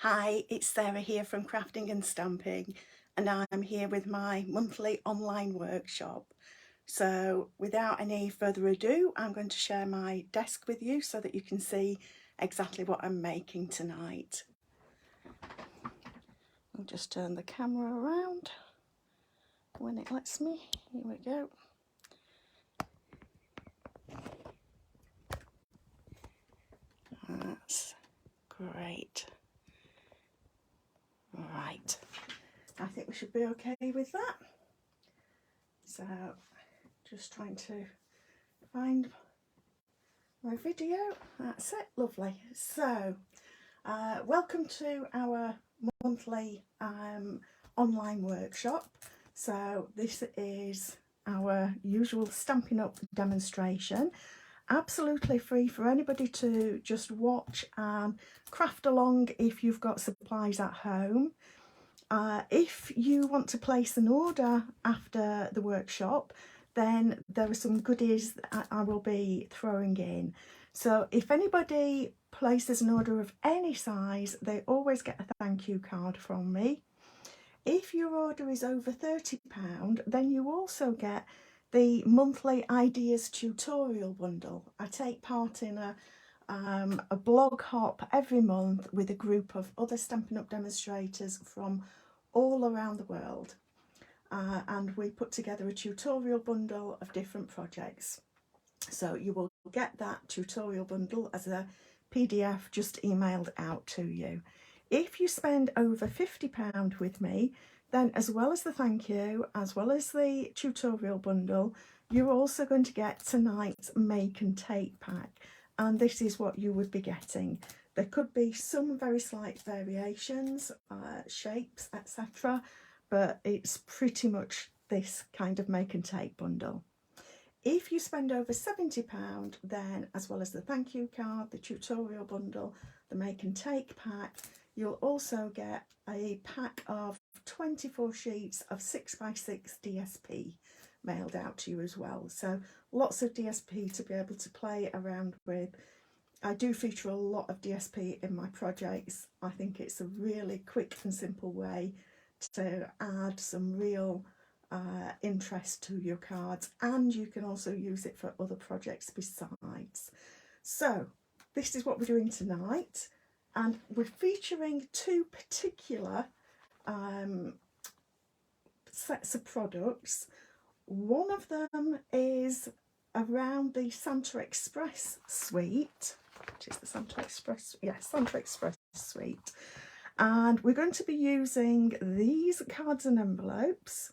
Hi, it's Sarah here from Crafting and Stamping, and I'm here with my monthly online workshop. So without any further ado, I'm going to share my desk with you so that you can see exactly what I'm making tonight. I'll just turn the camera around when it lets me. Here we go. That's great. Right, I think we should be okay with that. So just trying to find my video. That's it, lovely. So welcome to our monthly online workshop. So this is our usual Stampin' Up demonstration, absolutely free for anybody to just watch and craft along if you've got supplies at home. If you want to place an order after the workshop, then there are some goodies that I will be throwing in. So if anybody places an order of any size, they always get a thank you card from me. If your order is over £30, then you also get the monthly ideas tutorial bundle. I take part in a blog hop every month with a group of other Stampin' Up demonstrators from all around the world, and we put together a tutorial bundle of different projects. So you will get that tutorial bundle as a PDF just emailed out to you. If you spend over £50 with me, then as well as the thank you, as well as the tutorial bundle, you're also going to get tonight's make and take pack. And this is what you would be getting. There could be some very slight variations, shapes, etc. But it's pretty much this kind of make and take bundle. If you spend over £70, then as well as the thank you card, the tutorial bundle, the make and take pack, you'll also get a pack of 24 sheets of 6x6 DSP mailed out to you as well. So lots of DSP to be able to play around with. I do feature a lot of DSP in my projects. I think it's a really quick and simple way to add some real interest to your cards, and you can also use it for other projects besides. So this is what we're doing tonight, and we're featuring two particular sets of products. One of them is around the Santa Express suite, which is the Santa Express suite, and we're going to be using these cards and envelopes.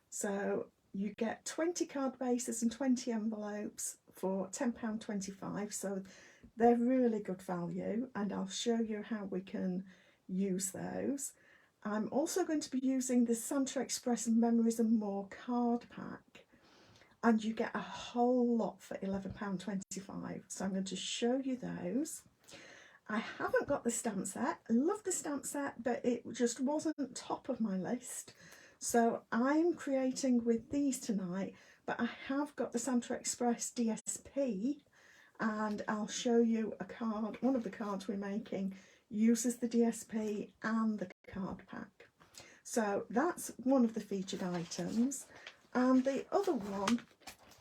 So you get 20 card bases and 20 envelopes for £10.25, so they're really good value, and I'll show you how we can use those. I'm also going to be using the Santa Express Memories and More card pack, and you get a whole lot for £11.25, so I'm going to show you those. I haven't got the stamp set. I love the stamp set, but it just wasn't top of my list. So I'm creating with these tonight, but I have got the Santa Express DSP, and I'll show you a card. One of the cards we're making uses the DSP and the card pack. So that's one of the featured items. And the other one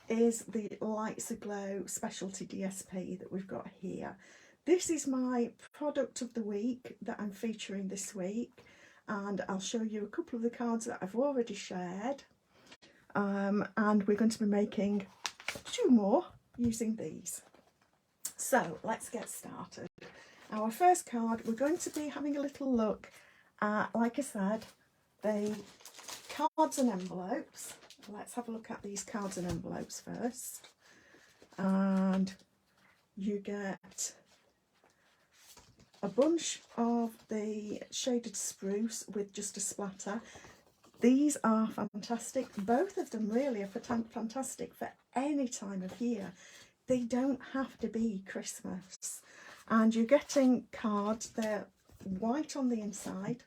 is the Lights Aglow specialty DSP that we've got here. This is my product of the week that I'm featuring this week, and I'll show you a couple of the cards that I've already shared, and we're going to be making two more using these. So let's get started. Our first card, we're going to be having a little look at, like I said, the cards and envelopes. Let's have a look at these cards and envelopes first. And you get a bunch of the shaded spruce with just a splatter. These are fantastic. Both of them really are fantastic for any time of year. They don't have to be Christmas. And you're getting cards, they're white on the inside.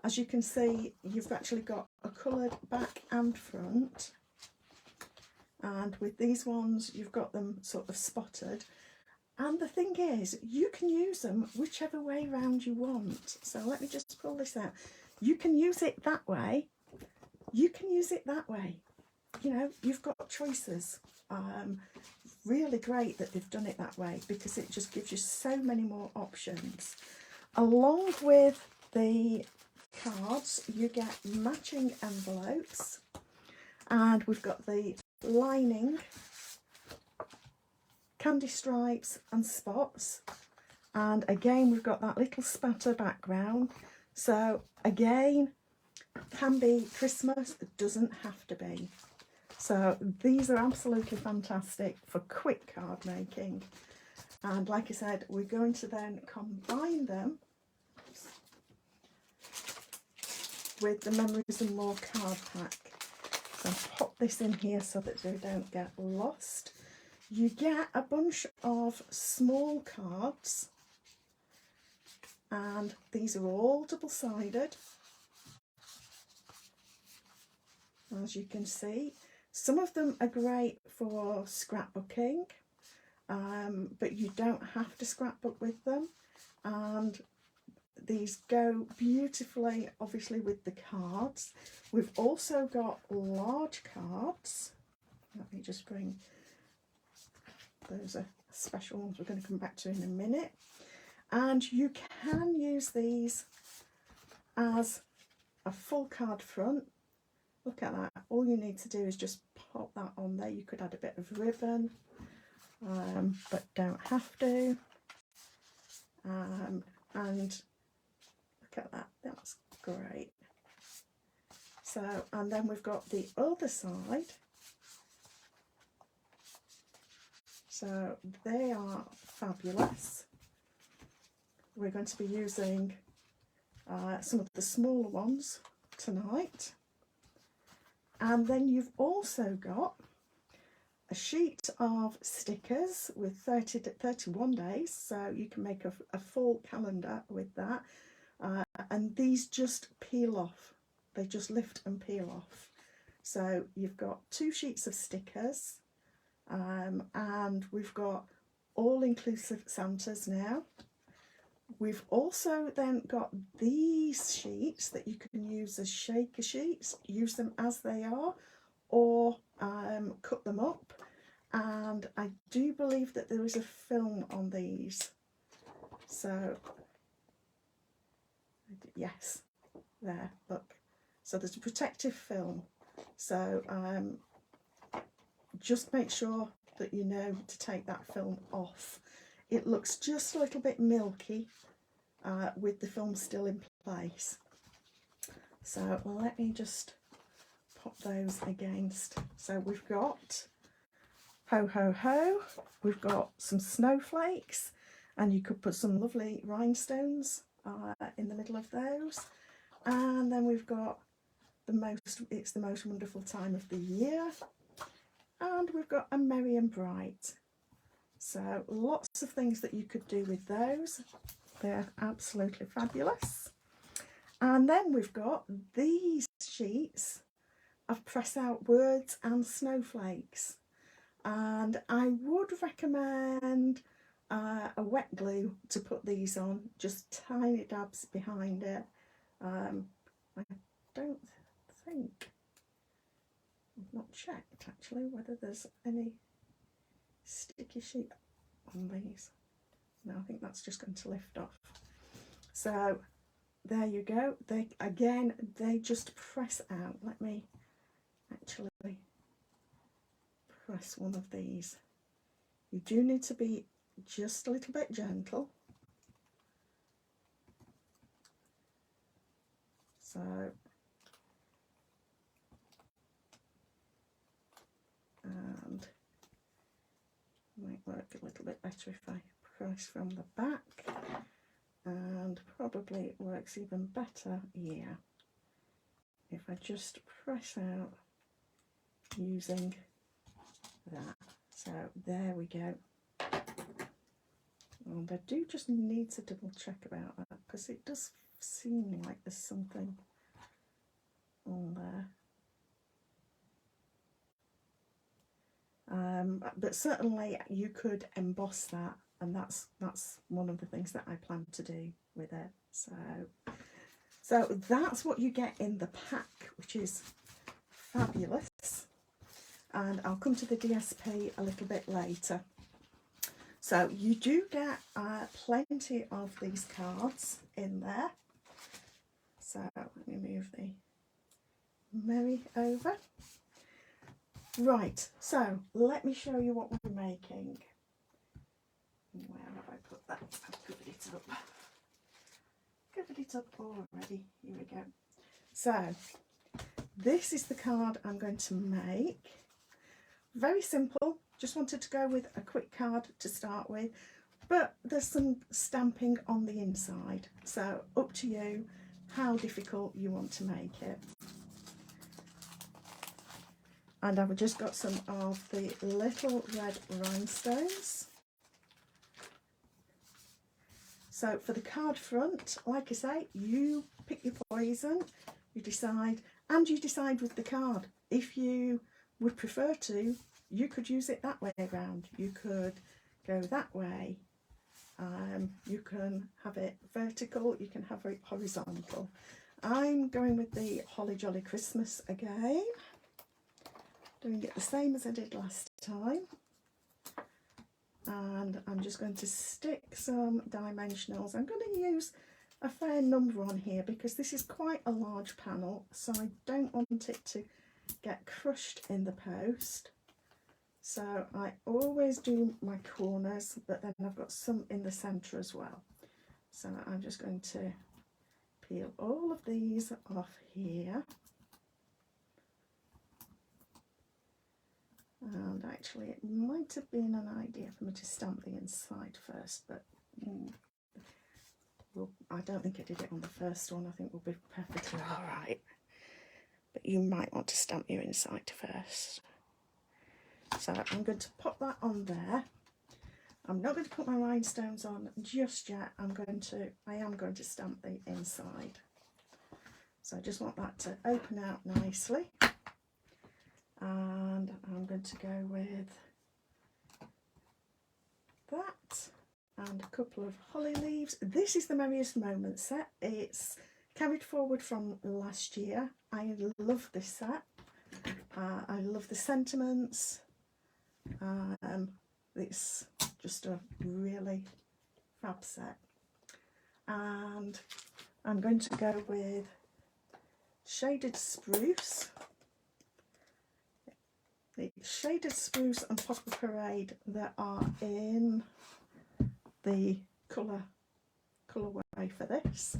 As you can see, you've actually got a coloured back and front. And with these ones, you've got them sort of spotted. And the thing is, you can use them whichever way round you want. So let me just pull this out. You can use it that way. You can use it that way. You know, you've got choices. Really great that they've done it that way, because it just gives you so many more options. Along with the cards, you get matching envelopes, and we've got the lining, candy stripes and spots, and again we've got that little spatter background. So again, can be Christmas, it doesn't have to be. So these are absolutely fantastic for quick card making. And like I said, we're going to then combine them with the Memories and More card pack. So I'll pop this in here so that they don't get lost. You get a bunch of small cards, and these are all double-sided, as you can see. Some of them are great for scrapbooking, but you don't have to scrapbook with them, and these go beautifully obviously with the cards. We've also got large cards. Let me just bring, those are special ones we're going to come back to in a minute. And you can use these as a full card front. Look at that. All you need to do is just pop that on there. You could add a bit of ribbon, but don't have to. And look at that. That's great. So, and then we've got the other side. So they are fabulous. We're going to be using some of the smaller ones tonight. And then you've also got a sheet of stickers with 31 days, so you can make a full calendar with that. And these just peel off. They just lift and peel off. So you've got 2 sheets of stickers, and we've got all-inclusive Santas now. We've also then got these sheets that you can use as shaker sheets, use them as they are, or cut them up. And I do believe that there is a film on these. So, yes, there, look. So there's a protective film. So just make sure that you know to take that film off. It looks just a little bit milky with the film still in place. So let me just pop those against. So we've got ho ho ho, we've got some snowflakes, and you could put some lovely rhinestones in the middle of those. And then we've got it's the most wonderful time of the year, and we've got a merry and bright. So lots of things that you could do with those. They're absolutely fabulous. And then we've got these sheets of press out words and snowflakes, and I would recommend a wet glue to put these on, just tiny dabs behind it. I don't think, I've not checked actually whether there's any sticky sheet on these. No, I think that's just going to lift off. So there you go. They just press out. Let me actually press one of these. You do need to be just a little bit gentle. So and might work a little bit better if I press from the back, and probably it works even better, yeah, if I just press out using that. So there we go. And I do just need to double check about that, because it does seem like there's something on there. But certainly you could emboss that and that's one of the things that I plan to do with it. So that's what you get in the pack, which is fabulous. And I'll come to the DSP a little bit later. So you do get plenty of these cards in there. So let me move the Mary over. Right, so let me show you what we're making. Where have I put that? I've covered it up. Covered it up already. Here we go. So this is the card I'm going to make. Very simple. Just wanted to go with a quick card to start with, but there's some stamping on the inside. So up to you how difficult you want to make it. And I've just got some of the little red rhinestones. So for the card front, like I say, you pick your poison, you decide, and you decide with the card. If you would prefer to, you could use it that way around. You could go that way. You can have it vertical, you can have it horizontal. I'm going with the Holly Jolly Christmas again. Doing it the same as I did last time. And I'm just going to stick some dimensionals. I'm going to use a fair number on here because this is quite a large panel, so I don't want it to get crushed in the post. So I always do my corners, but then I've got some in the centre as well. So I'm just going to peel all of these off here. And actually it might have been an idea for me to stamp the inside first, but I don't think I did it on the first one. I think we'll be perfectly all right. But you might want to stamp your inside first. So I'm going to pop that on there. I'm not going to put my rhinestones on just yet. I am going to stamp the inside. So I just want that to open out nicely. And I'm going to go with that and a couple of holly leaves. This is the Merriest Moment set. It's carried forward from last year. I love this set. I love the sentiments. It's just a really fab set. And I'm going to go with Shaded Spruce. The Shaded Spruce and Popper Parade that are in the colourway for this.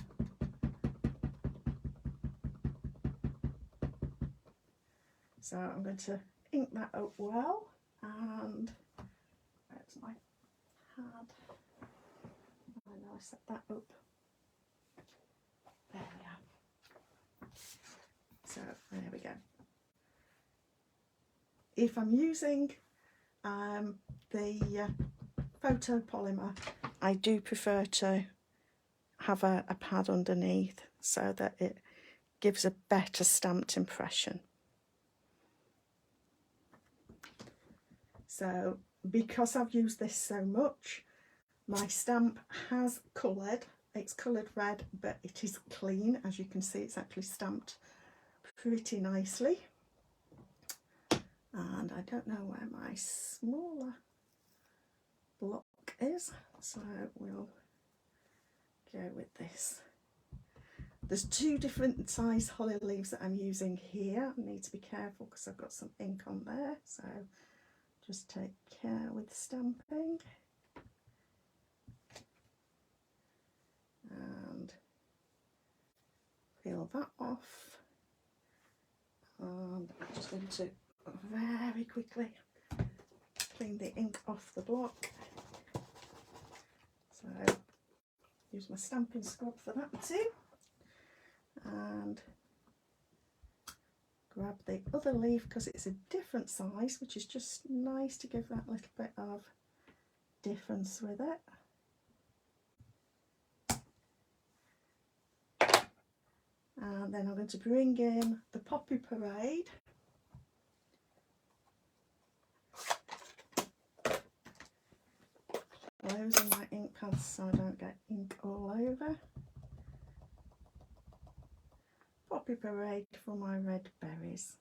So I'm going to ink that up well, and where's my pad? I know I set that up. There we are. So there we go. If I'm using the photo polymer, I do prefer to have a pad underneath so that it gives a better stamped impression. So because I've used this so much, my stamp has coloured. It's coloured red, but it is clean. As you can see, it's actually stamped pretty nicely. And I don't know where my smaller block is, so we'll go with this. There's two different size holly leaves that I'm using here. I need to be careful because I've got some ink on there, so just take care with stamping. And peel that off. And I'm just going to very quickly clean the ink off the block. So use my stamping scrub for that too, and grab the other leaf because it's a different size, which is just nice to give that little bit of difference with it. And then I'm going to bring in the Poppy Parade. closing my ink pads so I don't get ink all over. Poppy Parade for my red berries.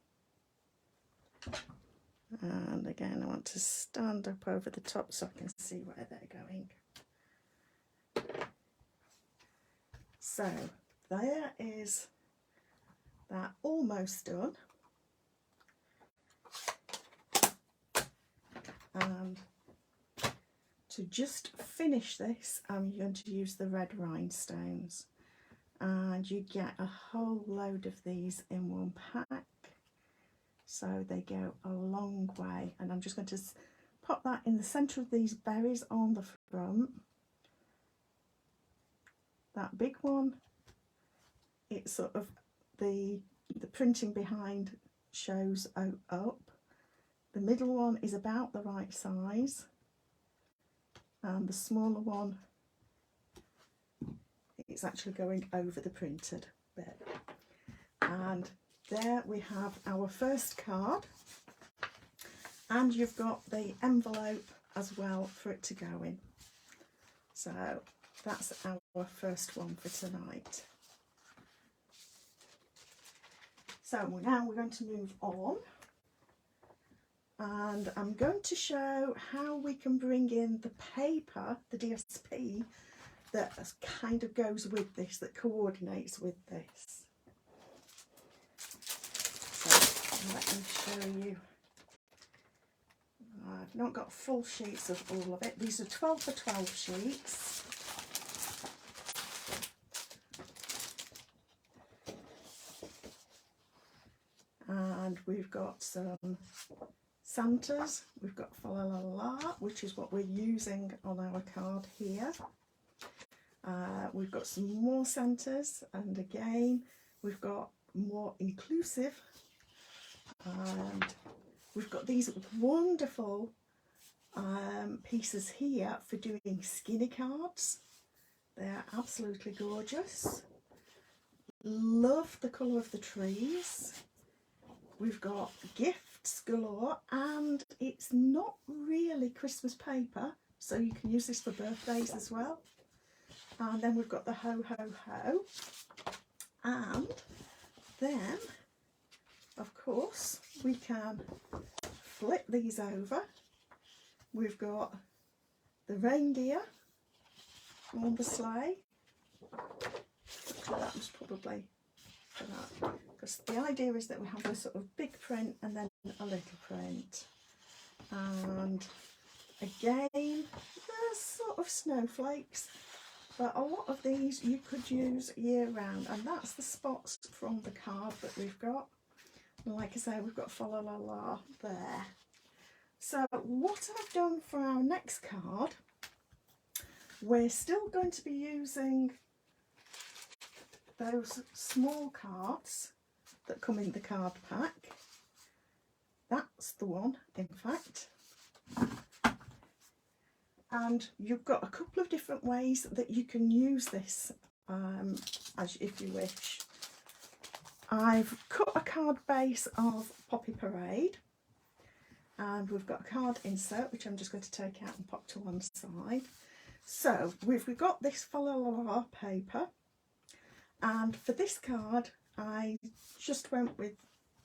And again, I want to stand up over the top so I can see where they're going. So there is that almost done. And to just finish this, I'm going to use the red rhinestones. And you get a whole load of these in one pack. So they go a long way. And I'm just going to pop that in the centre of these berries on the front. That big one, it's sort of the printing behind shows up. The middle one is about the right size, and the smaller one, it's actually going over the printed bit. And there we have our first card, and you've got the envelope as well for it to go in. So that's our first one for tonight. So now we're going to move on, and I'm going to show how we can bring in the paper, the DSP, that kind of goes with this, that coordinates with this. So let me show you. I've not got full sheets of all of it. These are 12 for 12 sheets. And we've got some Santas, we've got Fa La La La, which is what we're using on our card here. We've got some more Santas, and again we've got more inclusive. And we've got these wonderful pieces here for doing skinny cards. They're absolutely gorgeous. Love the colour of the trees. We've got gifts galore, and it's not really Christmas paper, so you can use this for birthdays as well. And then we've got the ho ho ho, and then of course we can flip these over. We've got the reindeer on the sleigh. That was probably for that, because the idea is that we have a sort of big print and then a little print. And again, they're sort of snowflakes, but a lot of these you could use year round, and that's the spots from the card that we've got. And like I say, we've got Fa La La La there. So what I've done for our next card, we're still going to be using those small cards that come in the card pack. That's the one, in fact. And you've got a couple of different ways that you can use this, as if you wish. I've cut a card base of Poppy Parade, and we've got a card insert which I'm just going to take out and pop to one side. So we've got this Fa La La La paper, and for this card I just went with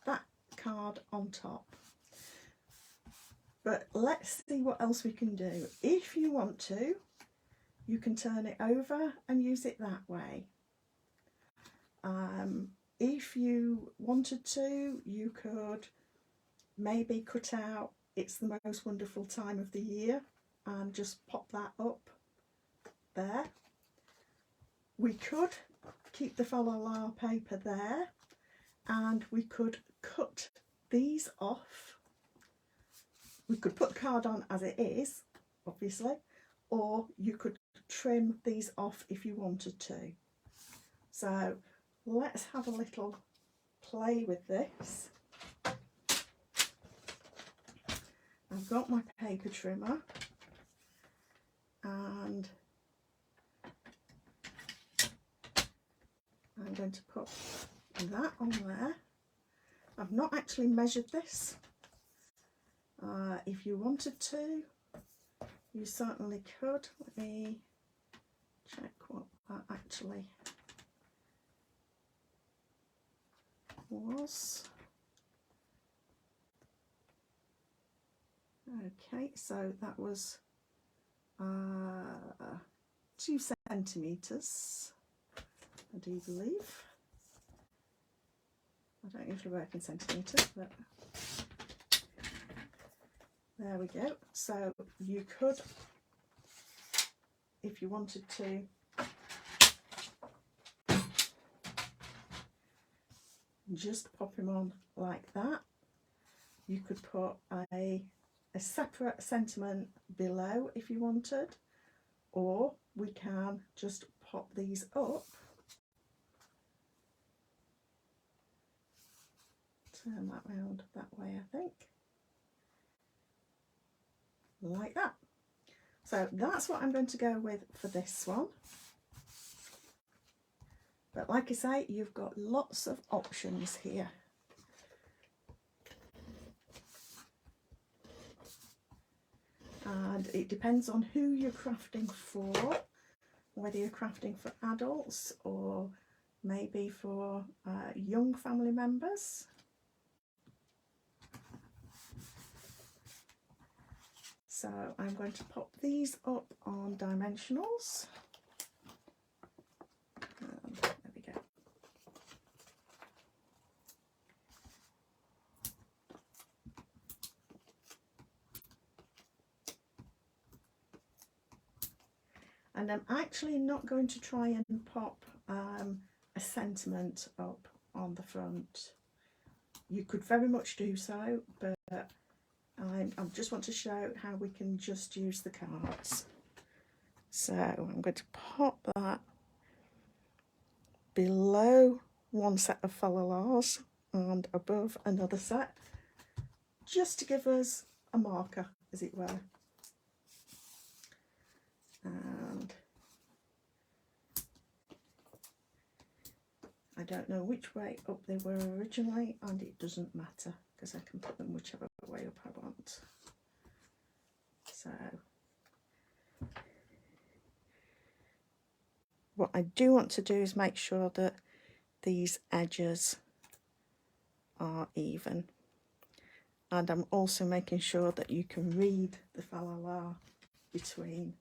that card on top. But let's see what else we can do. If you want to, you can turn it over and use it that way. If you wanted to, you could maybe cut out "It's the Most Wonderful Time of the Year" and just pop that up there. We could keep the Fa La La paper there, and we could cut these off. We could put the card on as it is, obviously, or you could trim these off if you wanted to. So let's have a little play with this. I've got my paper trimmer, and I'm going to put that on there. I've not actually measured this. If you wanted to, you certainly could. Let me check what that actually was. Okay, so that was 2 centimetres, I do believe. I don't usually work in centimetres, but there we go. So you could, if you wanted to, just pop him on like that. You could put a separate sentiment below if you wanted, or we can just pop these up, turn that round that way, I think, like that. So that's what I'm going to go with for this one. But like I say, you've got lots of options here. And it depends on who you're crafting for, whether you're crafting for adults or maybe for young family members. So I'm going to pop these up on dimensionals. There we go. And I'm actually not going to try and pop a sentiment up on the front. You could very much do so, but I just want to show how we can just use the cards. So I'm going to pop that below one set of fal-la-las and above another set, just to give us a marker, as it were. And I don't know which way up they were originally, and it doesn't matter because I can put them whichever way up I want. So what I do want to do is make sure that these edges are even, and I'm also making sure that you can read the fal-la-la between,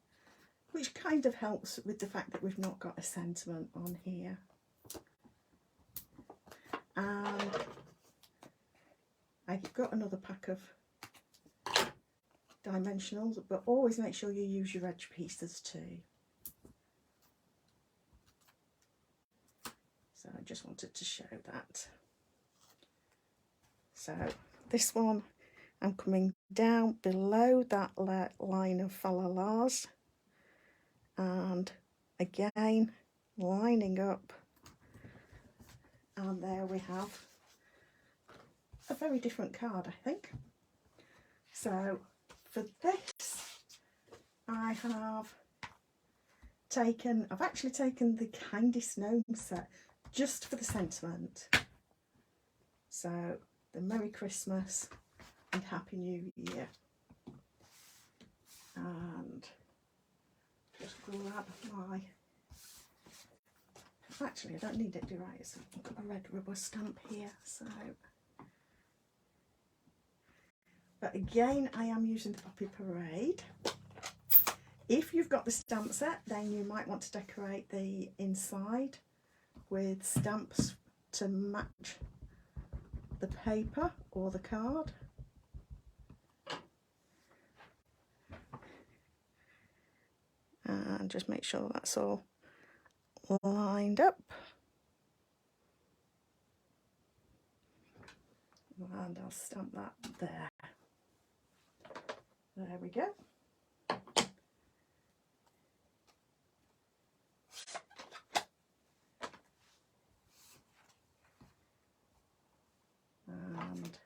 which kind of helps with the fact that we've not got a sentiment on here. And I've got another pack of dimensionals, but always make sure you use your edge pieces too. So I just wanted to show that. So this one, I'm coming down below that line of fal-la-las, and again lining up, and there we have a very different card, I think. So for this, I've actually taken the Kindest Gnome set just for the sentiment. So the Merry Christmas and Happy New Year. And just grab my, actually I don't need it, do I? So I've got a red rubber stamp here, so. But again, I am using the Poppy Parade. If you've got the stamp set, then you might want to decorate the inside with stamps to match the paper or the card. And just make sure that's all lined up. And I'll stamp that there. There we go. And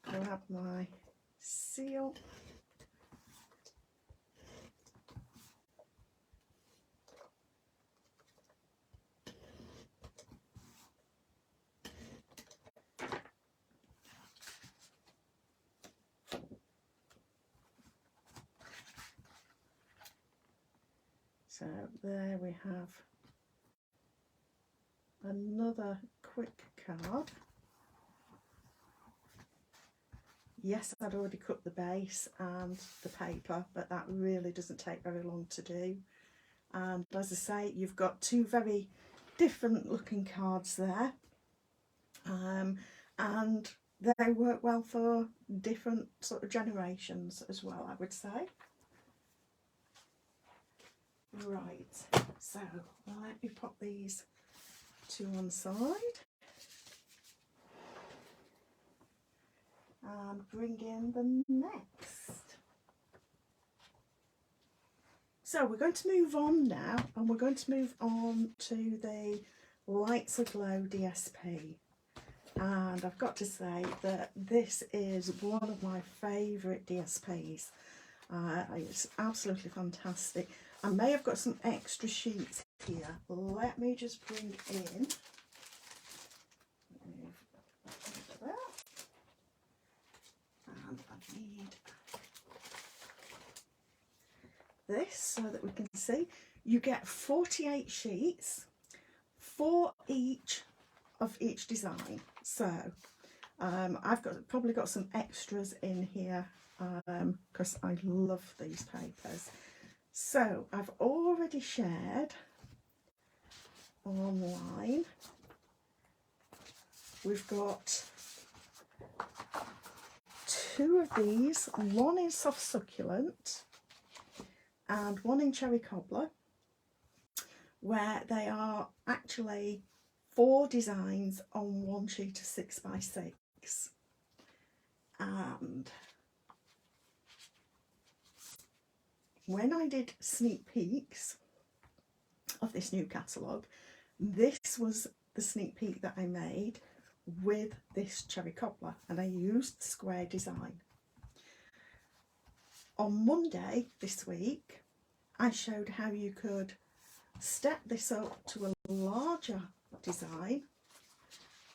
grab my seal. So there we have another quick card. Yes, I'd already cut the base and the paper, but that really doesn't take very long to do. And as I say, you've got two very different looking cards there, and they work well for different sort of generations as well, I would say. Right, so let me pop these to one side and bring in the next. So we're going to move on now, and we're going to move on to the Lights Aglow DSP. And I've got to say that this is one of my favourite DSPs. It's absolutely fantastic. I may have got some extra sheets here. Let me just bring in. And I need this so that we can see. You get 48 sheets, 4 each of each design. So I've probably got some extras in here because I love these papers. So I've already shared online. We've got 2 of these, one in soft succulent and one in cherry cobbler, where they are actually 4 designs on one sheet of 6x6. And when I did sneak peeks of this new catalogue, this was the sneak peek that I made with this cherry cobbler, and I used square design. On Monday this week, I showed how you could step this up to a larger design,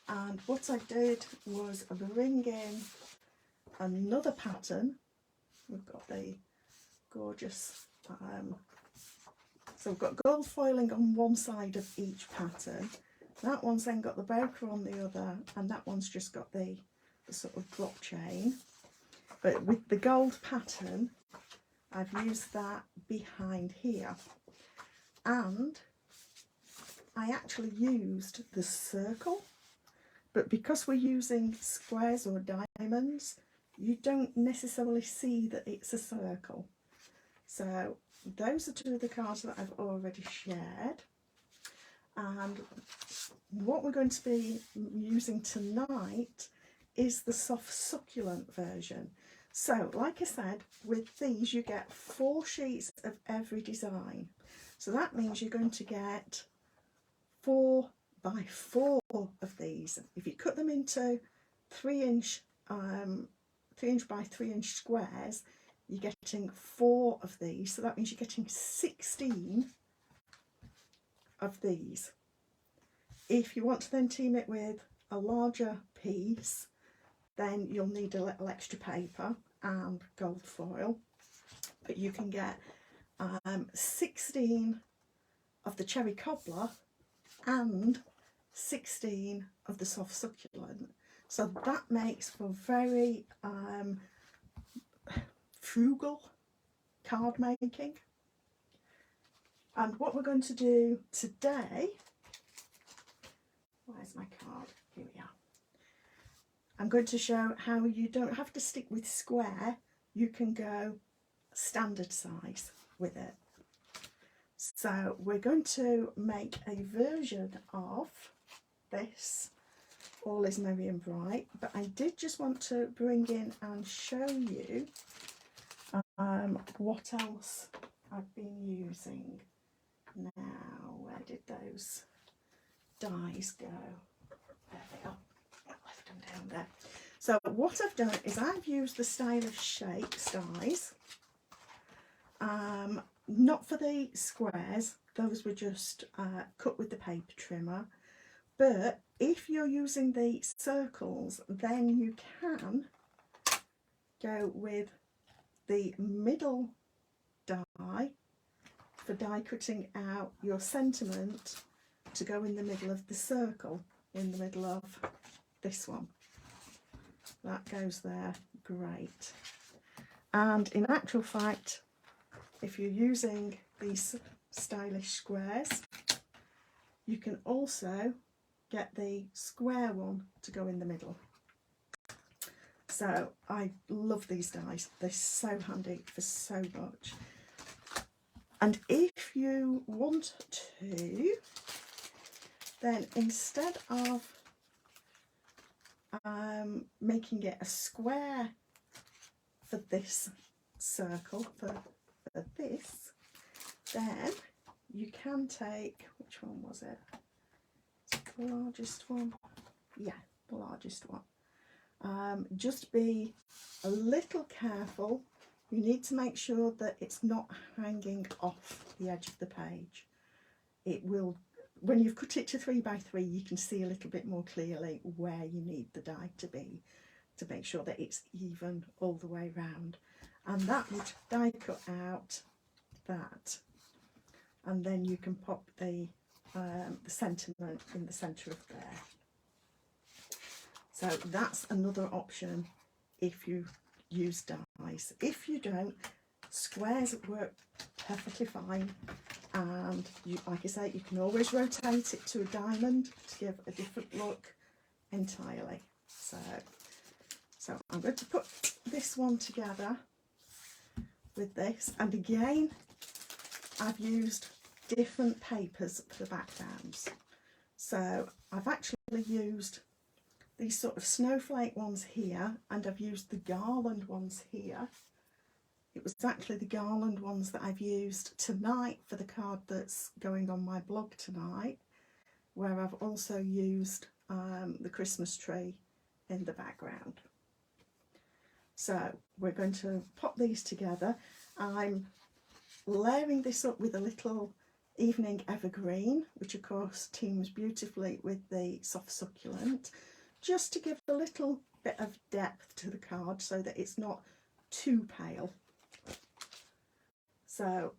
and what I did was bring in another pattern. We've got the gorgeous so we've got gold foiling on one side of each pattern. That one's then got the bokeh on the other, and that one's just got the sort of drop chain. But with the gold pattern, I've used that behind here, and I actually used the circle, but because we're using squares or diamonds, you don't necessarily see that it's a circle. So those are 2 of the cards that I've already shared, and what we're going to be using tonight is the soft succulent version. So like I said, with these you get 4 sheets of every design, so that means you're going to get 4 by 4 of these. If you cut them into 3-inch by 3-inch squares, you're getting 4 of these, so that means you're getting 16 of these. If you want to then team it with a larger piece, then you'll need a little extra paper and gold foil, but you can get 16 of the cherry cobbler and 16 of the soft succulent. So that makes for very frugal card making. And what we're going to do today, where's my card? Here we are. I'm going to show how you don't have to stick with square, you can go standard size with it. So we're going to make a version of this, All Is Merry and Bright, but I did just want to bring in and show you what else I've been using. Now, where did those dies go? There they are. I left them down there. So what I've done is I've used the Stylish Shapes dies. Not for the squares, those were just cut with the paper trimmer. But if you're using the circles, then you can go with the middle die for die cutting out your sentiment to go in the middle of the circle, in the middle of this one. That goes there, great. And in actual fact, if you're using these stylish squares, you can also get the square one to go in the middle. So I love these dies, they're so handy for so much. And if you want to, then instead of making it a square for this circle, for this, then you can take, which one was it? Is it the largest one? Yeah, the largest one. Just be a little careful. You need to make sure that it's not hanging off the edge of the page. It will, when you've cut it to 3 by 3, you can see a little bit more clearly where you need the die to be, to make sure that it's even all the way round. And that would die cut out that, and then you can pop the sentiment in the centre of there. So that's another option if you use dies. If you don't, squares work perfectly fine, and you, like I say, you can always rotate it to a diamond to give a different look entirely. So I'm going to put this one together with this, and again I've used different papers for the backgrounds. So I've actually used these sort of snowflake ones here, and I've used the garland ones here. It was actually the garland ones that I've used tonight for the card that's going on my blog tonight, where I've also used the Christmas tree in the background. So we're going to pop these together. I'm layering this up with a little evening evergreen, which of course teams beautifully with the soft succulent, just to give a little bit of depth to the card so that it's not too pale. So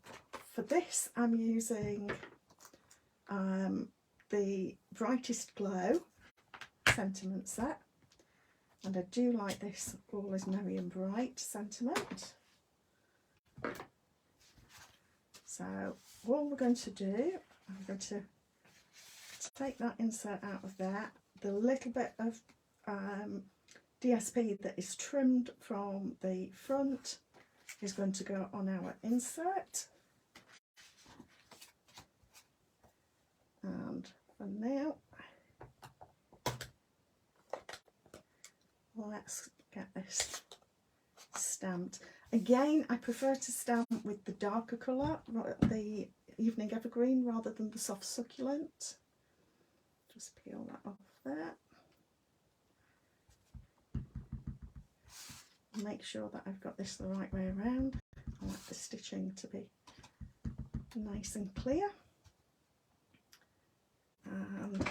for this I'm using the Brightest Glow sentiment set, and I do like this All is Merry and Bright sentiment. So all we're going to do, I'm going to take that insert out of there. The little bit of DSP that is trimmed from the front is going to go on our insert. And for now, let's get this stamped. Again, I prefer to stamp with the darker colour, the evening evergreen, rather than the soft succulent. Just peel that off there. Make sure that I've got this the right way around. I like the stitching to be nice and clear. And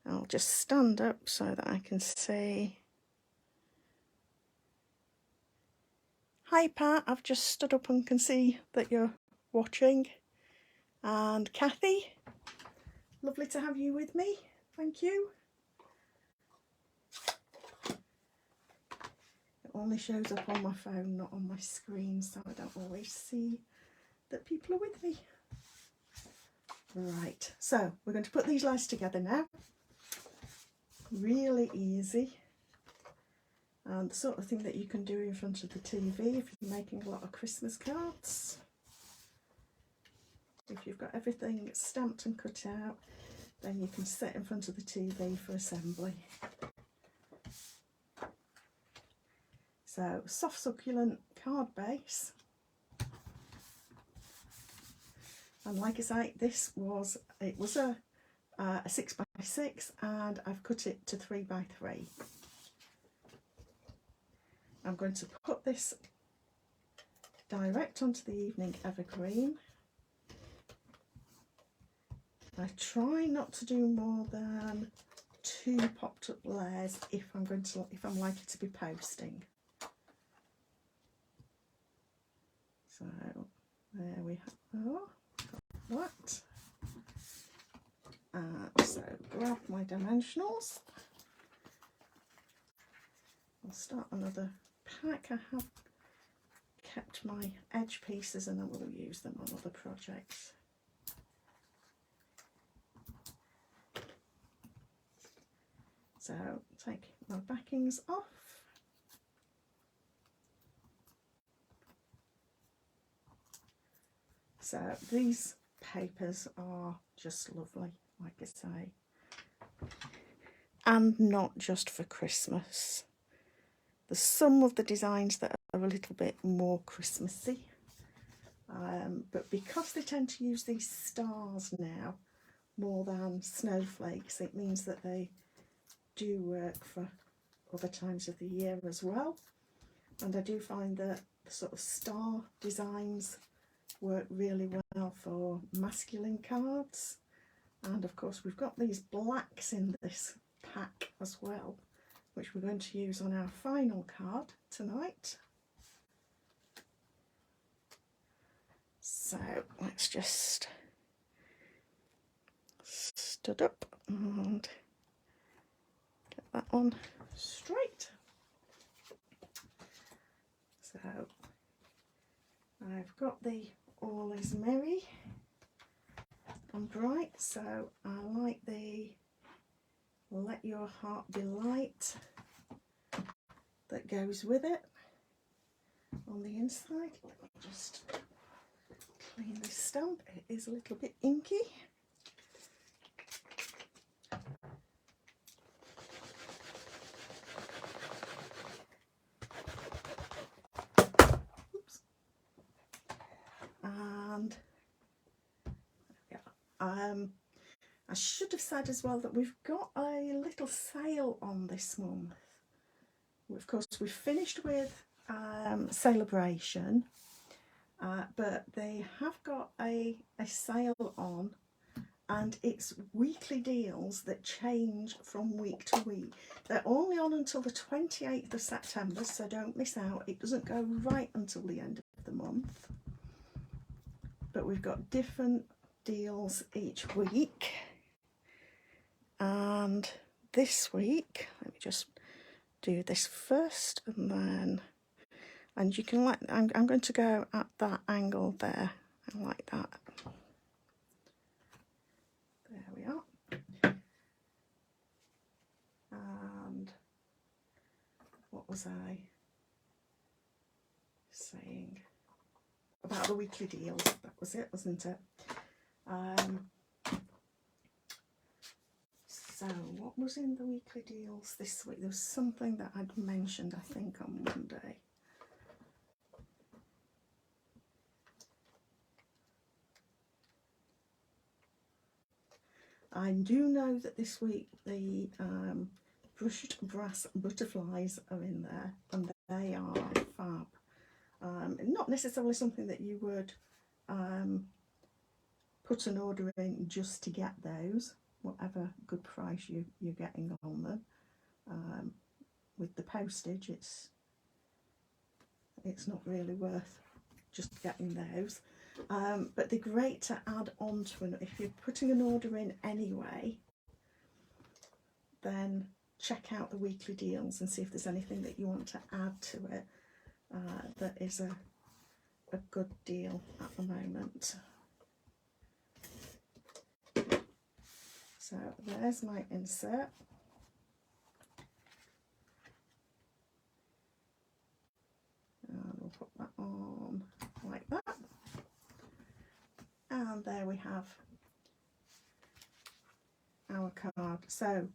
I'll just stand up so that I can see. Hi Pat, I've just stood up and can see that you're watching. And Kathy, lovely to have you with me, thank you. It only shows up on my phone, not on my screen, so I don't always see that people are with me. Right, so we're going to put these lights together now. Really easy. And the sort of thing that you can do in front of the TV if you're making a lot of Christmas cards. If you've got everything stamped and cut out, then you can sit in front of the TV for assembly. So, soft succulent card base. And like I say, it was a 6 by 6, and I've cut it to 3 by 3. I'm going to put this direct onto the evening evergreen. I try not to do more than 2 popped up layers if I'm likely to be posting. So There we have that. So grab my dimensionals. I'll start another pack. I have kept my edge pieces and I will use them on other projects. So take my backings off. So these papers are just lovely, like I say, and not just for Christmas. There's some of the designs that are a little bit more Christmassy, but because they tend to use these stars now more than snowflakes, it means that they do work for other times of the year as well. And I do find that the sort of star designs work really well for masculine cards. And of course we've got these blacks in this pack as well, which we're going to use on our final card tonight. So let's just stud up and get that on straight. So I've got the All Is Merry and Bright, so I like the Let Your Heart Be Light that goes with it on the inside. Let me just clean this stamp, it is a little bit inky. Oops. And yeah, I should have said as well that we've got a little sale on this month. Of course, we've finished with Celebration, but they have got a sale on, and it's weekly deals that change from week to week. They're only on until the 28th of September, so don't miss out. It doesn't go right until the end of the month, but we've got different deals each week. And this week, let me just do this first, and you can I'm going to go at that angle there, and like that. There we are. And what was I saying about the weekly deals? That was it, wasn't it? So what was in the weekly deals this week? There was something that I'd mentioned, I think, on Monday. I do know that this week the brushed brass butterflies are in there, and they are fab. Not necessarily something that you would put an order in just to get those, whatever good price you're getting on them. With the postage, it's not really worth just getting those. But they're great to add on to an, if you're putting an order in anyway, then check out the weekly deals and see if there's anything that you want to add to it that is a good deal at the moment. So there's my insert. And we'll put that on like that. And there we have our card. So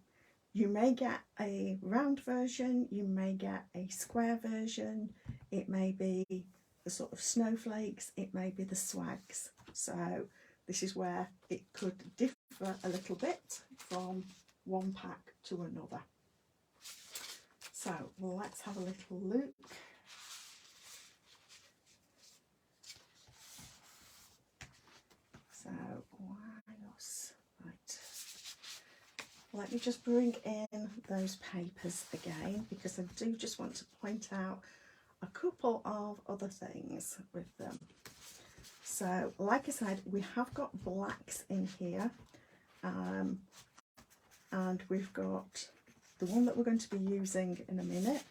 you may get a round version, you may get a square version, it may be the sort of snowflakes, it may be the swags. So this is where it could differ a little bit from one pack to another. So let's have a little look. So right. Let me just bring in those papers again, because I do just want to point out a couple of other things with them. So like I said, we have got blacks in here, and we've got the one that we're going to be using in a minute.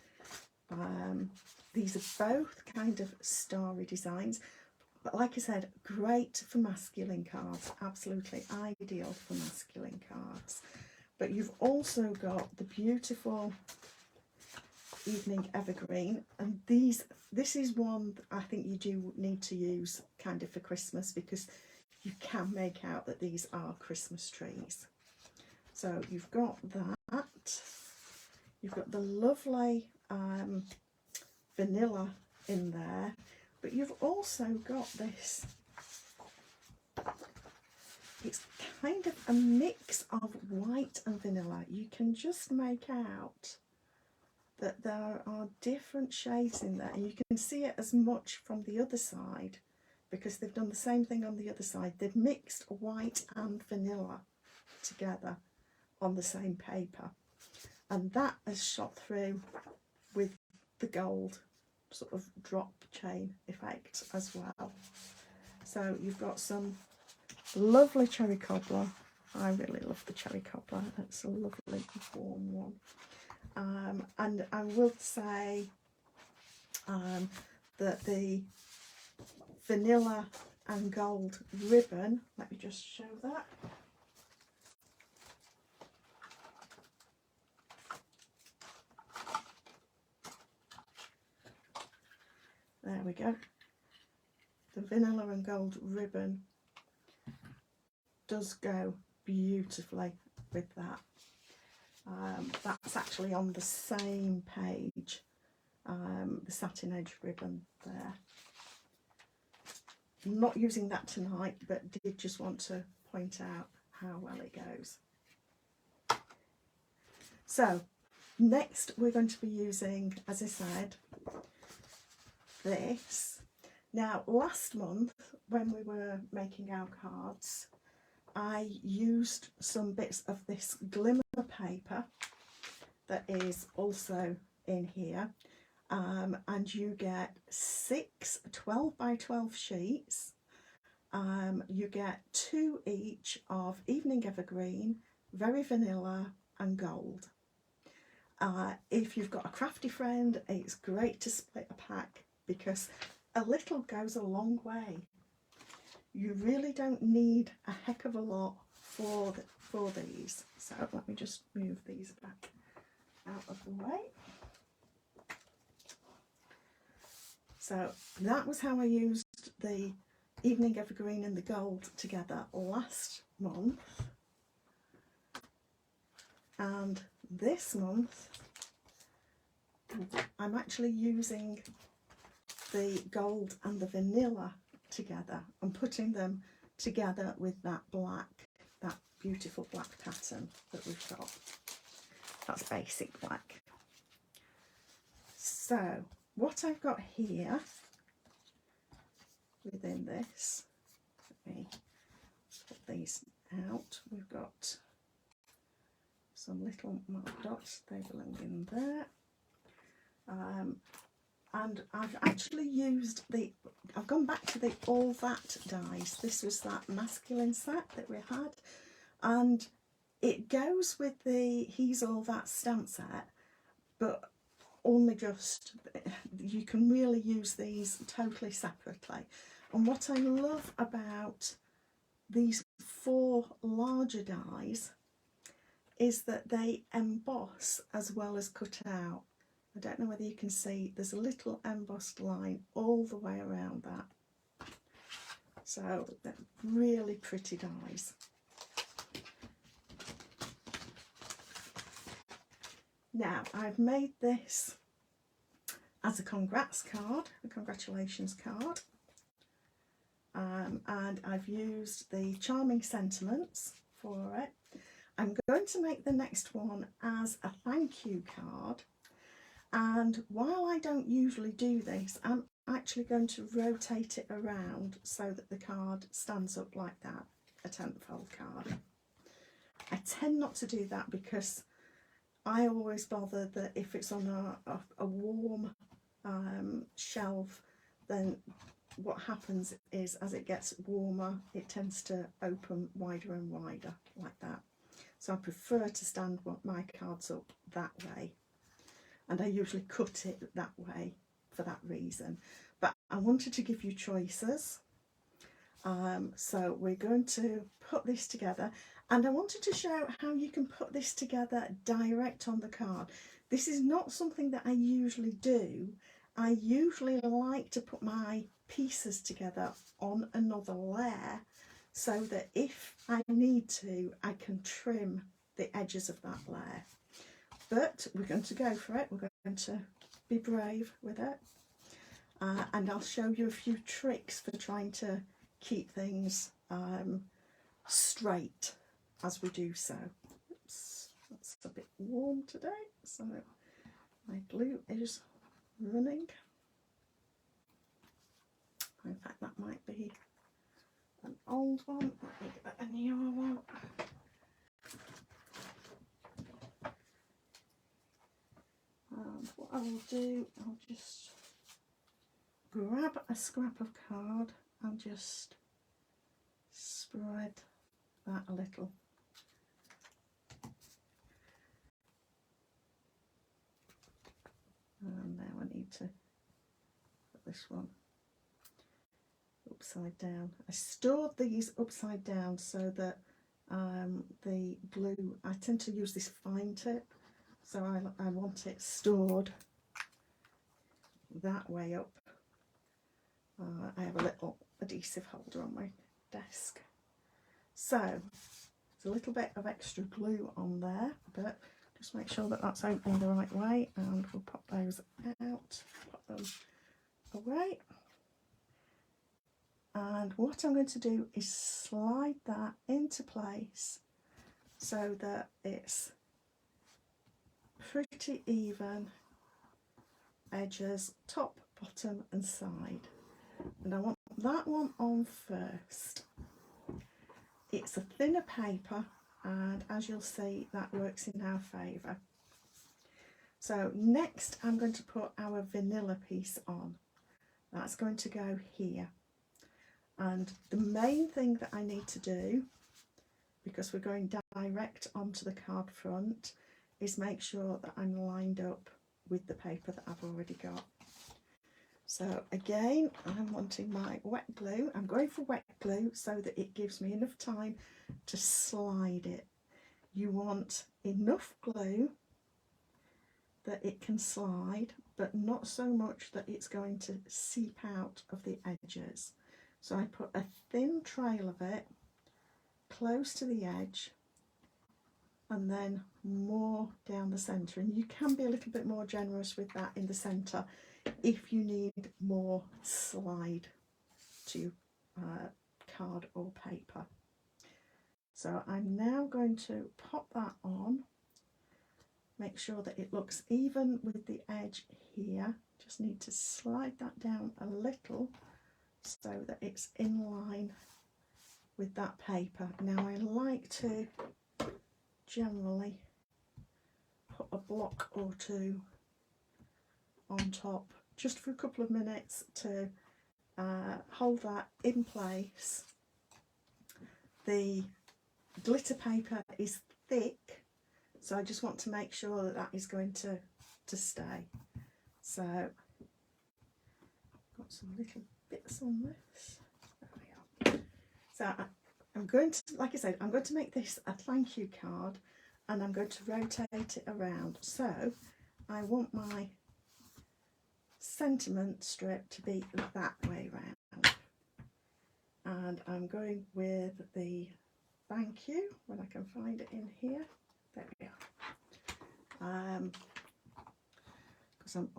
These are both kind of starry designs, but like I said, great for masculine cards, absolutely ideal for masculine cards. But you've also got the beautiful Evening Evergreen, and this is one that I think you do need to use kind of for Christmas, because you can make out that these are Christmas trees. So you've got that, you've got the lovely vanilla in there, but you've also got this, it's kind of a mix of white and vanilla. You can just make out that there are different shades in there, and you can see it as much from the other side, because they've done the same thing on the other side. They've mixed white and vanilla together on the same paper, and that has shot through with the gold sort of drop chain effect as well. So you've got some lovely cherry cobbler. I really love the cherry cobbler. It's a lovely warm one. And I will say that the vanilla and gold ribbon, let me just show that. There we go. The vanilla and gold ribbon does go beautifully with that. That's actually on the same page, the satin edge ribbon there. I'm not using that tonight, but did just want to point out how well it goes. So next we're going to be using, as I said, this. Now last month when we were making our cards, I used some bits of this glimmer paper that is also in here, and you get 6 12 by 12 sheets. You get 2 each of Evening Evergreen, Very Vanilla and Gold. If you've got a crafty friend, it's great to split a pack, because a little goes a long way. You really don't need a heck of a lot for these. So let me just move these back out of the way. So that was how I used the Evening Evergreen and the Gold together last month. And this month I'm actually using the gold and the vanilla together and putting them together with that black, that beautiful black pattern that we've got. That's basic black. So what I've got here within this, let me put these out. We've got some little mark dots, they belong in there. And I've actually used I've gone back to the All That dies. This was that masculine set that we had, and it goes with the He's All That stamp set, but only just, you can really use these totally separately. And what I love about these 4 larger dies is that they emboss as well as cut out. I don't know whether you can see, there's a little embossed line all the way around that. So they're really pretty dies. Now I've made this as a congrats card, a congratulations card, and I've used the Charming Sentiments for it. I'm going to make the next one as a thank you card. And while I don't usually do this, I'm actually going to rotate it around so that the card stands up like that, a 10th-fold card. I tend not to do that because I always bother that if it's on a warm shelf, then what happens is as it gets warmer, it tends to open wider and wider like that. So I prefer to stand my cards up that way, and I usually cut it that way for that reason. But I wanted to give you choices. So we're going to put this together, and I wanted to show how you can put this together direct on the card. This is not something that I usually do. I usually like to put my pieces together on another layer so that if I need to, I can trim the edges of that layer. But we're going to go for it. We're going to be brave with it. And I'll show you a few tricks for trying to keep things straight as we do so. Oops, that's a bit warm today, so my glue is running. In fact, that might be an old one. Let me get a newer one. And what I will do, I'll just grab a scrap of card and just spread that a little. And now I need to put this one upside down. I stored these upside down so that the glue, I tend to use this fine tip, so I want it stored that way up. I have a little adhesive holder on my desk. So there's a little bit of extra glue on there, but just make sure that that's opening the right way, and we'll pop those out, pop them away. And what I'm going to do is slide that into place so that it's pretty even edges, top, bottom and side. And I want that one on first. It's a thinner paper, and as you'll see, that works in our favour. So next I'm going to put our vanilla piece on. That's going to go here. And the main thing that I need to do, because we're going direct onto the card front, is make sure that I'm lined up with the paper that I've already got. So again, I'm wanting my wet glue. I'm going for wet glue so that it gives me enough time to slide it. You want enough glue that it can slide, but not so much that it's going to seep out of the edges. So I put a thin trail of it close to the edge, and then more down the centre. And you can be a little bit more generous with that in the centre if you need more slide to card or paper. So I'm now going to pop that on, make sure that it looks even with the edge here. Just need to slide that down a little so that it's in line with that paper. Now I like to generally put a block or two on top just for a couple of minutes to hold that in place. The glitter paper is thick, so I just want to make sure that that is going to stay. So got some little bits on this. There we are. So I'm going to, like I said, I'm going to make this a thank you card, and I'm going to rotate it around. So I want my sentiment strip to be that way round, and I'm going with the thank you when I can find it in here. There we are. Because I'm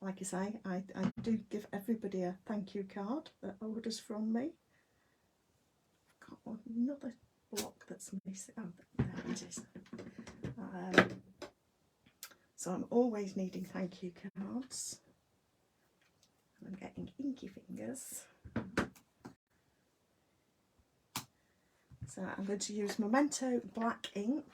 like I say, I do give everybody a thank you card that orders from me. I've got another block that's missing. Oh, there it is. So I'm always needing thank you cards. I'm getting inky fingers. So I'm going to use Memento black ink.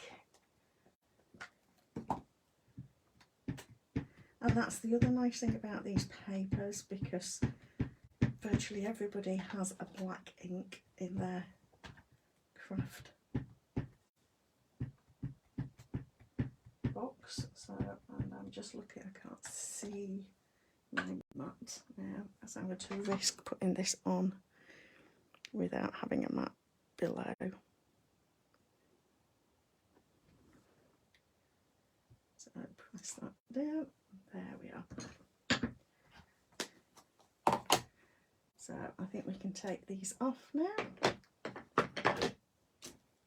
And that's the other nice thing about these papers, because virtually everybody has a black ink in their craft box. So, and I'm just looking, I can't see my mat now, as I'm going to risk putting this on without having a mat below. So press that down, there we are. So I think we can take these off now.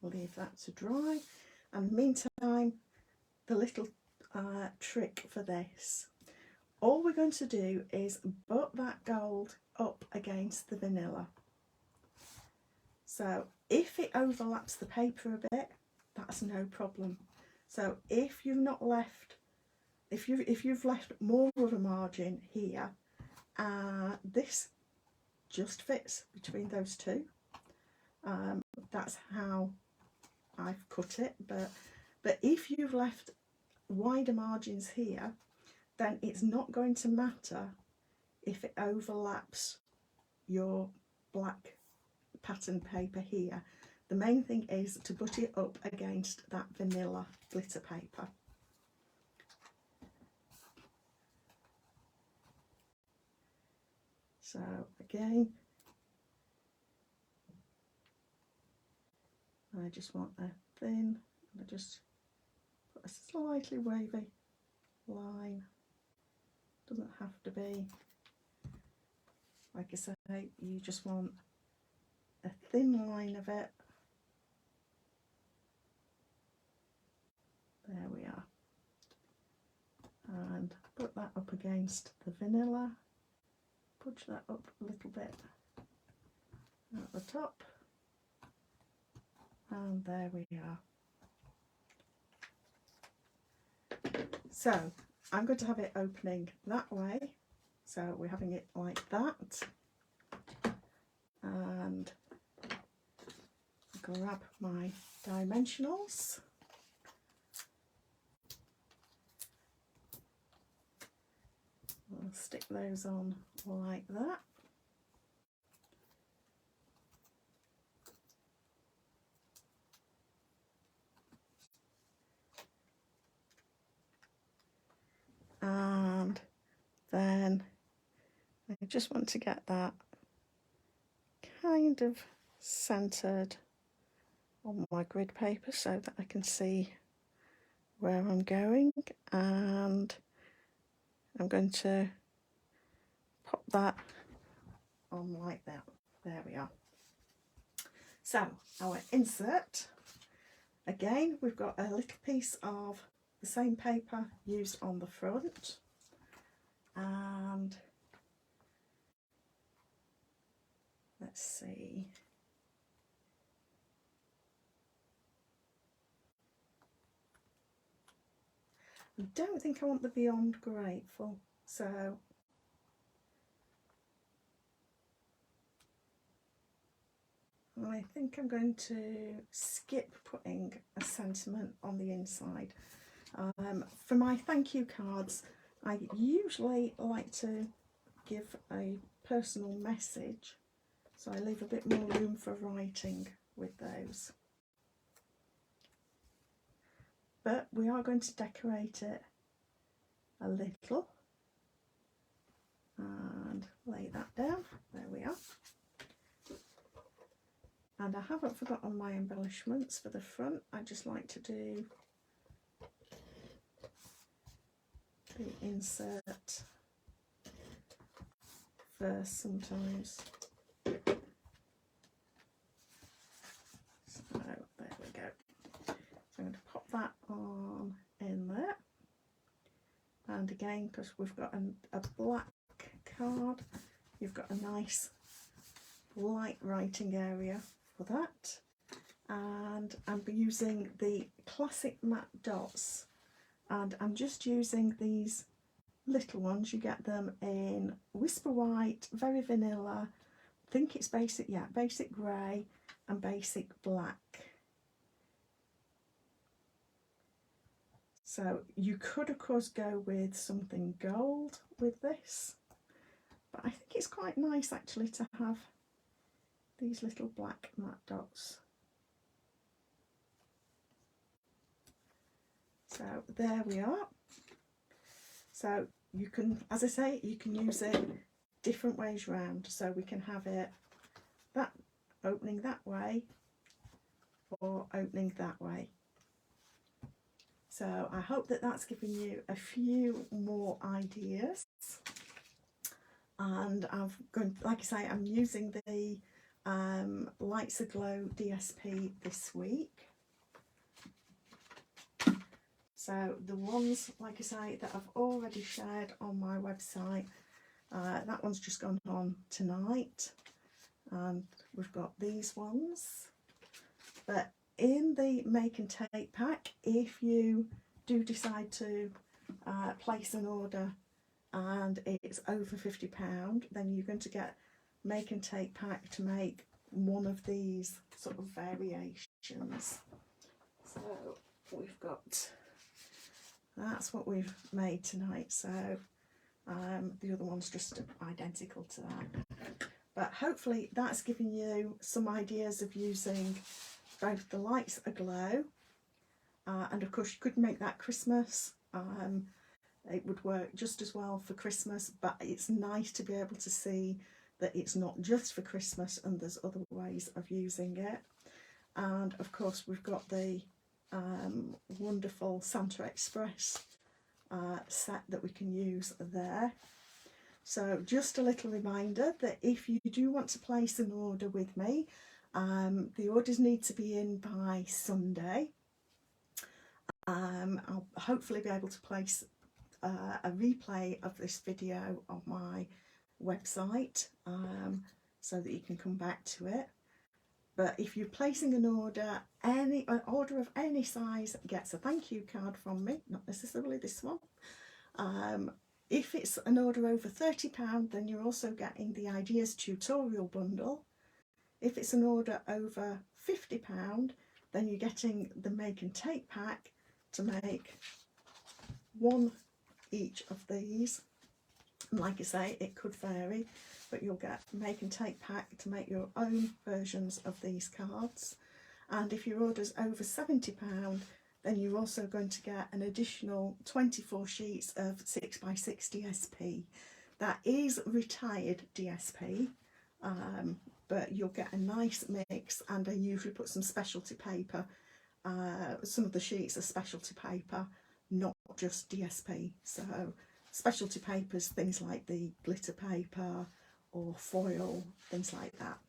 Leave that to dry. And meantime, the little trick for this. All we're going to do is butt that gold up against the vanilla. So if it overlaps the paper a bit, that's no problem. So if you've not left, if you've left more of a margin here, this just fits between those two. That's how I've cut it. But if you've left wider margins here, then it's not going to matter if it overlaps your black pattern paper here. The main thing is to butt it up against that vanilla glitter paper. So again, I just want a thin, I just put a slightly wavy line. Doesn't have to be, like I say, you just want a thin line of it. There we are. And put that up against the vanilla. Push that up a little bit at the top. And there we are. So I'm going to have it opening that way. So we're having it like that. And grab my dimensionals. I'll stick those on like that. And then I just want to get that kind of centered on my grid paper so that I can see where I'm going, and I'm going to pop that on like that. There we are. So our insert, again, we've got a little piece of the same paper used on the front, and let's see, I don't think I want the Beyond Grateful, so I think I'm going to skip putting a sentiment on the inside. For my thank you cards, I usually like to give a personal message, so I leave a bit more room for writing with those. But we are going to decorate it a little and lay that down. There we are. And I haven't forgotten my embellishments for the front. I just like to do the insert first sometimes. So there we go. So I'm going to pop that on in there. And again, because we've got a black card, you've got a nice light writing area for that. And I'm using the classic matte dots, and I'm just using these little ones. You get them in Whisper White, Very Vanilla, I think it's basic, yeah, basic grey and basic black. So you could of course go with something gold with this, But I think it's quite nice actually to have these little black matte dots. So there we are. So you can, as I say, you can use it different ways round. So we can have it that opening that way or opening that way. So I hope that that's given you a few more ideas. And I'm going, like I say, I'm using the Lights Aglow DSP this week. So the ones, like I say, that I've already shared on my website, that one's just gone on tonight. And we've got these ones. But in the make and take pack, if you do decide to place an order and it's over £50, then you're going to get make and take pack to make one of these sort of variations. So we've got, that's what we've made tonight. So the other one's just identical to that. But hopefully that's given you some ideas of using both the Lights Aglow and of course you could make that Christmas. It would work just as well for Christmas, but it's nice to be able to see that it's not just for Christmas and there's other ways of using it. And of course we've got the wonderful Santa Express set that we can use there. So just a little reminder that if you do want to place an order with me, the orders need to be in by Sunday. I'll hopefully be able to place a replay of this video on my website so that you can come back to it. But if you're placing an order, an order of any size gets a thank you card from me, not necessarily this one. If it's an order over £30, then you're also getting the Ideas tutorial bundle. If it's an order over £50, then you're getting the make and take pack to make one each of these. And like I say, it could vary, but you'll get make and take pack to make your own versions of these cards. And if your order's over £70, then you're also going to get an additional 24 sheets of 6x6 DSP. That is retired DSP, but you'll get a nice mix, and I usually put some specialty paper. Some of the sheets are specialty paper, not just DSP. So specialty papers, things like the glitter paper or foil, things like that.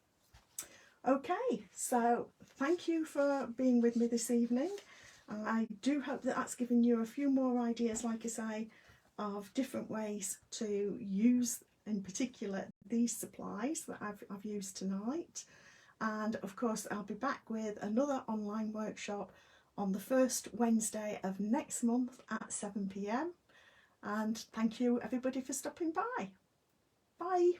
Okay, so thank you for being with me this evening. I do hope that that's given you a few more ideas, like I say, of different ways to use, in particular, these supplies that I've used tonight. And of course, I'll be back with another online workshop on the first Wednesday of next month at 7 p.m. And thank you everybody for stopping by. Bye.